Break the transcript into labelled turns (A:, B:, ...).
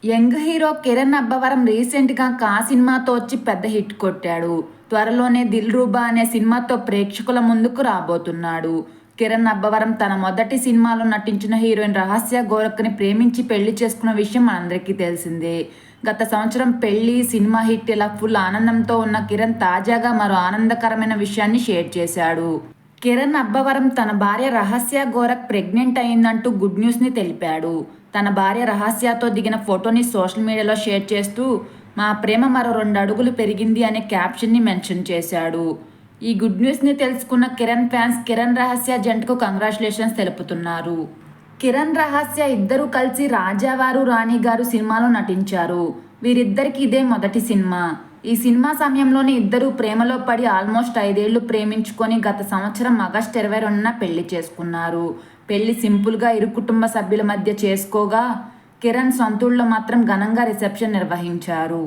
A: Young hero Kiran Abbavaram రీసెంట్గా కా సినిమాతో వచ్చి పెద్ద హిట్ కొట్టాడు. త్వరలోనే దిల్ రూబా అనే సినిమాతో ప్రేక్షకుల ముందుకు రాబోతున్నాడు. కిరణ్ అబ్బవరం తన మొదటి సినిమాలో నటించిన హీరోయిన్ రహస్య గోరఖ్ని ప్రేమించి పెళ్లి చేసుకున్న విషయం మనందరికీ తెలిసిందే. గత సంవత్సరం పెళ్లి, సినిమా హిట్ ఇలా ఫుల్ ఆనందంతో ఉన్న కిరణ్ తాజాగా మరో ఆనందకరమైన విషయాన్ని షేర్ చేశాడు. కిరణ్ అబ్బవరం తన భార్య రహస్య గోరఖ్ ప్రెగ్నెంట్ అయిందంటూ గుడ్ న్యూస్ని తెలిపాడు. తన భార్య రహస్యతో దిగిన ఫోటోని సోషల్ మీడియాలో షేర్ చేస్తూ మా ప్రేమ మరో 2 అడుగులు పెరిగింది అనే క్యాప్షన్ని మెన్షన్ చేశాడు. ఈ గుడ్ న్యూస్ని తెలుసుకున్న కిరణ్ ఫ్యాన్స్ కిరణ్ రహస్య జంటకు కంగ్రాచులేషన్స్ తెలుపుతున్నారు. కిరణ్ రహస్య ఇద్దరూ కలిసి రాజావారు రాణి గారు సినిమాలో నటించారు. వీరిద్దరికి ఇదే మొదటి సినిమా. ఈ సినిమా సమయంలోనే ఇద్దరూ ప్రేమలో పడి ఆల్మోస్ట్ 5 ఏళ్లు ప్రేమించుకొని గత సంవత్సరం ఆగస్టు 22న పెళ్లి చేసుకున్నారు. పెళ్లి సింపుల్గా ఇరు కుటుంబ సభ్యుల మధ్య చేసుకోగా కిరణ్ సొంతూళ్లో మాత్రం ఘనంగా రిసెప్షన్ నిర్వహించారు.